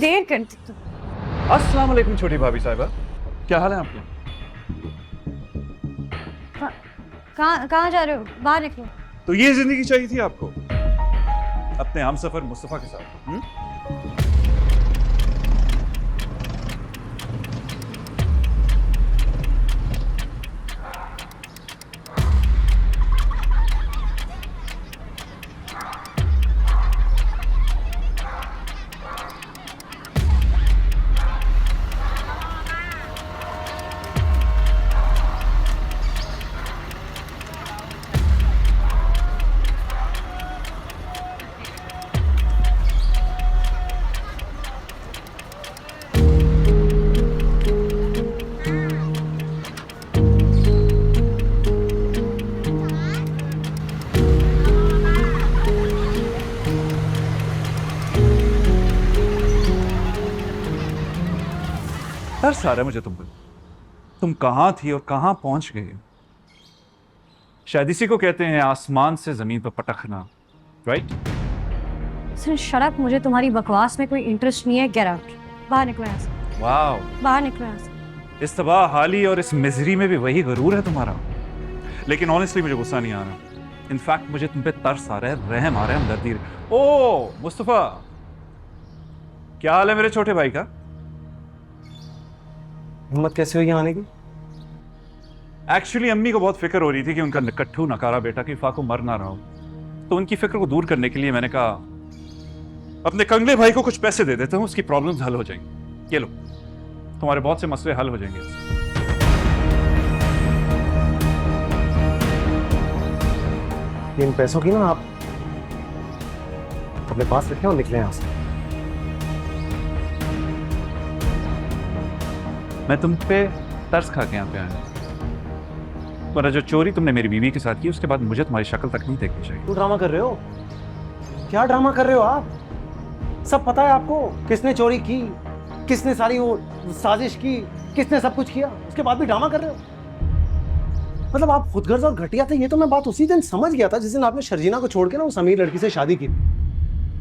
देर करती तुम। अस्सलाम वालेकुम छोटी भाभी साहिबा, क्या हाल है आपके? कहाँ जा रहे हो? बाहर निकलो। तो ये जिंदगी चाहिए थी आपको अपने हमसफर मुस्तफा के साथ? तरस आ रहा है मुझे तुम पर। तुम कहां थी और कहां पहुंच गई? शायद इसी को कहते हैं आसमान से जमीन पर पटकना, राइट? शट अप, मुझे तुम्हारी बकवास में कोई इंटरेस्ट नहीं है। गेट आउट, बाहर निकलो यहाँ से। वाओ, बाहर निकलो यहाँ से। इस तबाह हाली और इस मिजरी में भी वही गरूर है तुम्हारा। लेकिन ऑनेस्टली मुझे गुस्सा नहीं आ रहा। इनफैक्ट मुझे तुम पे तरस आ रहा है, रहम आ रहा है, हमदर्दी। ओ मुस्तफा, क्या हाल है मेरे छोटे भाई का? हिम्मत कैसे हुई यहाँ आने की? एक्चुअली अम्मी को बहुत फिक्र हो रही थी कि उनका निकट्ठू नकारा बेटा की फाको मर ना रहा हो। तो उनकी फिक्र को दूर करने के लिए मैंने कहा अपने कंगले भाई को कुछ पैसे दे देता हूं, उसकी प्रॉब्लम्स हल हो जाएंगी। ये लो, तुम्हारे बहुत से मसले हल हो जाएंगे इससे। इन पैसों की ना आप अपने पास रखें और निकले यहाँ से। मैं तुम पे तरस खा के यहाँ पे आया। वरना जो चोरी तुमने मेरी बीवी के साथ की उसके बाद मुझे तुम्हारी शक्ल तक नहीं देखनी चाहिए। क्यों ड्रामा कर रहे हो? क्या ड्रामा कर रहे हो आप? सब पता है आपको किसने चोरी की, किसने सारी वो साजिश की, किसने सब कुछ किया, उसके बाद भी ड्रामा कर रहे हो। मतलब आप खुदगर्ज और घटिया थे, ये तो मैं बात उसी दिन समझ गया था जिस दिन आपने शर्जीना को छोड़ के ना उस अमीर लड़की से शादी की,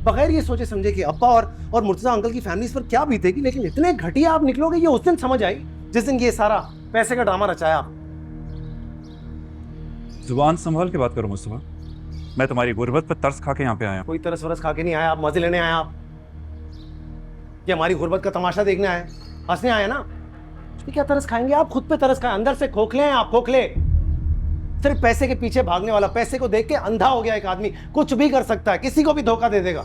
बगैर ये सोचे समझे कि अब्बा और मुर्तजा अंकल की फैमिलीज पर क्या बीतेगी। लेकिन इतने घटिया आप निकलोगे ये उस दिन समझ आई जिस दिन ये सारा पैसे का ड्रामा रचाया आप। जुबान संभाल के बात करो मुस्तफा, मैं तुम्हारी गुर्बत पर तरस खा के यहाँ पे आया। कोई तरस वरस खा के नहीं आया, आप मजे लेने आए आप। ये हमारी गुर्बत का तमाशा देखने आए, हंसने आए ना। तो क्या तरस खाएंगे आप? खुद पे तरस खाए, अंदर से खोखले हैं आप, खोखले। सिर्फ पैसे के पीछे भागने वाला, पैसे को देख के अंधा हो गया एक आदमी। कुछ भी कर सकता है, किसी को भी धोखा दे देगा।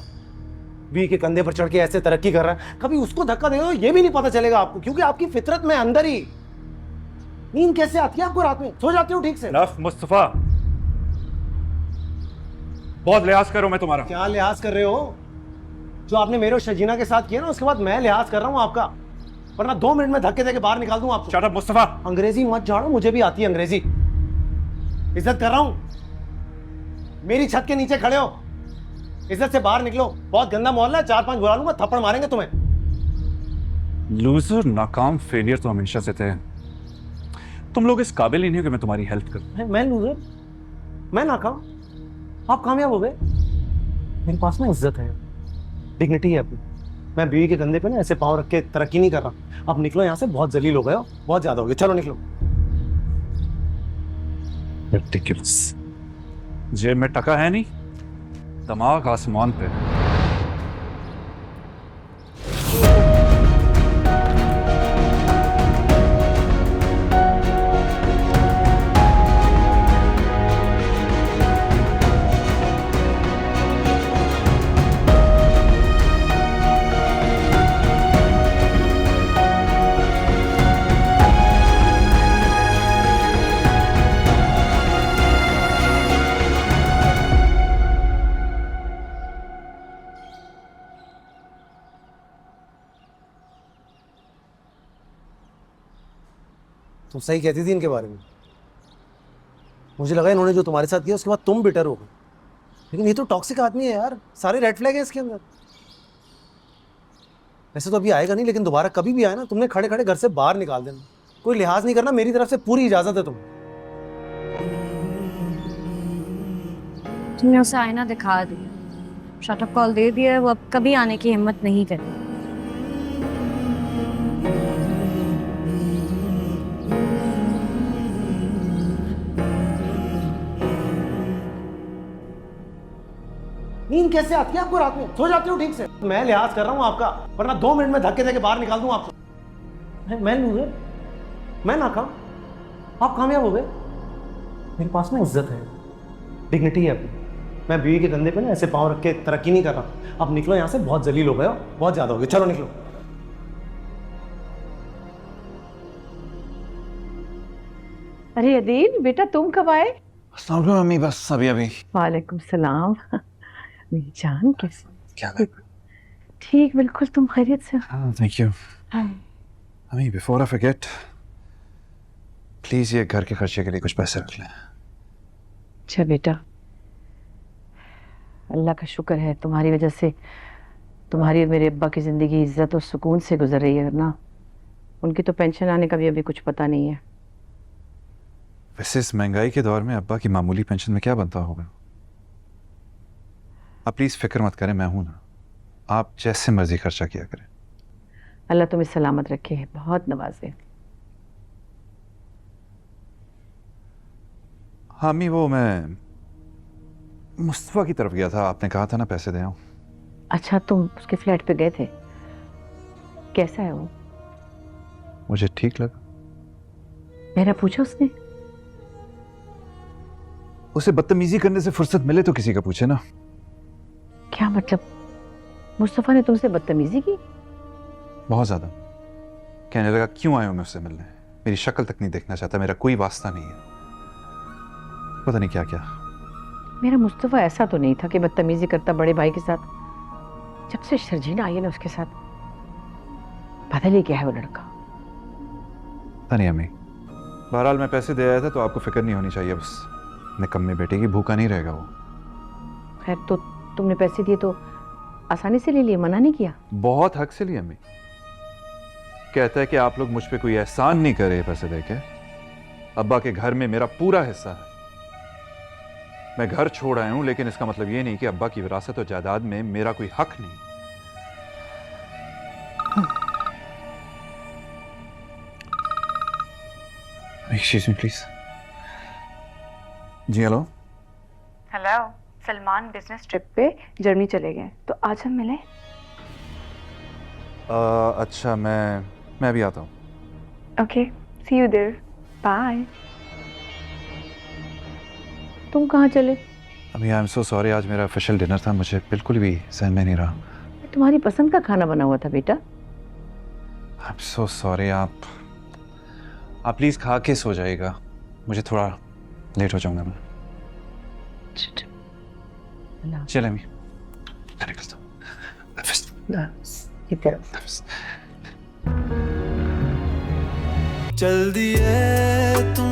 बी के कंधे पर चढ़ के ऐसे तरक्की कर रहा है, कभी उसको धक्का दे दो ये भी नहीं पता चलेगा आपको, क्योंकि आपकी फितरत में अंदर ही। नींद कैसे आती है आपको रात में? सो जाते हो ठीक से? नफ मुस्तफा, बहुत लिहाज करो मैं तुम्हारा। क्या लिहाज कर रहे हो? जो आपने मेरे और शजीना के साथ किया ना, उसके बाद मैं लिहाज कर रहा हूं आपका, वरना 2 मिनट में धक्के देके बाहर निकाल दूं आपको। Shut up Mustafa. अंग्रेजी मत झाड़ो, मुझे भी आती है अंग्रेजी। इज्जत कर रहा हूं, मेरी छत के नीचे खड़े हो, इज्जत से बाहर निकलो। बहुत गंदा मोहल्ला है, 4-5 बुला लूंगा, थप्पड़ मारेंगे तुम्हें। लूजर, नाकाम, फेलियर तो हमेशा से थे। तुम लोग इस काबिल ही नहीं हो कि मैं तुम्हारी हेल्प करूं। मैं लूजर? मैं नाकाम? आप कामयाब हो गए। मेरे पास ना इज्जत है, डिग्निटी है अपनी। मैं बीवी के कंधे पे ना ऐसे पाँव रख के तरक्की नहीं कर रहा। अब निकलो यहाँ से, बहुत जलील हो गए हो, बहुत ज्यादा हो गए, चलो निकलो। रिडिकुलस। जेब में टका है नहीं, दिमाग आसमान पे। तुम सही कहती थी इनके बारे में। मुझे लगा इन्होंने जो तुम्हारे साथ किया उसके बाद तुम बिटर हो गए, लेकिन ये तो टॉक्सिक आदमी है यार। सारे रेड फ्लैग हैं इसके अंदर। वैसे तो अभी आएगा नहीं, लेकिन दोबारा कभी भी आए ना, तुमने खड़े खड़े घर से बाहर निकाल देना। कोई लिहाज नहीं करना, मेरी तरफ से पूरी इजाजत है तुम्हें। तुमने उसे आईना दिखा दिया, शटअप कॉल दे दिया, वो अब कभी आने की हिम्मत नहीं करेगी। नींद कैसे आती है आपको रात में? सो जाते हो ठीक से? मैं लिहाज कर रहा हूँ आपका, वरना 2 मिनट में धक्के देके बाहर निकाल दूं आपको। मैं लूजर, मैं नाकाम, आप कामयाब हो गए। मेरे पास ना इज्जत है, डिग्निटी है अपनी। मैं बीवी के धंधे पे ना ऐसे पाँव रख के तरक्की नहीं कर रहा। अब निकलो यहाँ से, बहुत जलील हो गए हो, बहुत ज्यादा हो गए, चलो निकलो। अरे अदील बेटा, तुम कब आए? अस्सलाम वालेकुम मम्मी, बस अभी अभी। वालेकुम सलाम। मेरी जान कैसे? क्या है? ठीक बिल्कुल, तुम खैरियत से? थैंक यू हाँ। Mummy. Before I forget, please ये घर के खर्चे के लिए कुछ पैसे रख लें। अच्छा बेटा, अल्लाह का शुक्र है तुम्हारी वजह से तुम्हारी और मेरे अब्बा की ज़िंदगी इज्जत और सुकून से गुजर रही है, वरना उनकी तो पेंशन आने का भी अभी कुछ पता नहीं है। वैसे इस महंगाई के दौर में अब्बा की मामूली पेंशन में क्या बनता होगा? आप प्लीज फिक्र मत करें, मैं हूं ना। आप जैसे मर्जी खर्चा किया करें। अल्लाह तुम्हें सलामत रखे, बहुत नवाजे। हाँ अम्मी, वो मैं मुस्तफ़ा की तरफ गया था, आपने कहा था ना पैसे दे आऊं। अच्छा, तुम उसके फ्लैट पे गए थे? कैसा है वो? मुझे ठीक लगा। मेरा पूछा उसने? उसे बदतमीजी करने से फुर्सत मिले तो किसी का पूछे ना। क्या मतलब? मुस्तफ़ा ने तुमसे बदतमीजी की? बहुत ज्यादा। कहने लगा क्यों आया हूं मैं उससे मिलने, मेरी शक्ल तक नहीं देखना चाहता, मेरा कोई वास्ता नहीं है। पता नहीं क्या क्या। मेरा मुस्तफ़ा ऐसा तो नहीं था कि बदतमीजी करता बड़े भाई के साथ। जब से शर्जीना आई है ना उसके साथ, पता नहीं क्या है वो लड़का। पता नहीं अम्मी। बहरहाल मैं पैसे दे आया था तो आपको फिक्र नहीं होनी चाहिए, बस निकम्मे बेटे की, भूखा नहीं रहेगा वो। खैर, तो तुमने पैसे दिए तो आसानी से ले लिए, मना नहीं किया? बहुत हक से लिए अम्मी। कहता है कि आप लोग मुझ पे कोई एहसान नहीं करे पैसे देके। अब्बा के घर में मेरा पूरा हिस्सा है, मैं घर छोड़ आया हूं, लेकिन इसका मतलब ये नहीं कि अब्बा की विरासत और जायदाद में मेरा कोई हक नहीं। Excuse me please. जी hello. Hello, Salman business trip पे जर्मनी चले गए, तो आज हम मिले। अच्छा, मैं भी आता हूँ। Okay, see you there, bye. तुम कहाँ चले? अभी आई एम सो सॉरी, आज मेरा ऑफिशियल डिनर था, मुझे बिल्कुल भी सहन में नहीं रहा। तुम्हारी पसंद का खाना बना हुआ था बेटा। I am so sorry. आप प्लीज खा के सो जाइएगा, मुझे थोड़ा लेट हो जाऊंगा मैं। चले मैं निकलता हूँ। इधर चल दिए तुम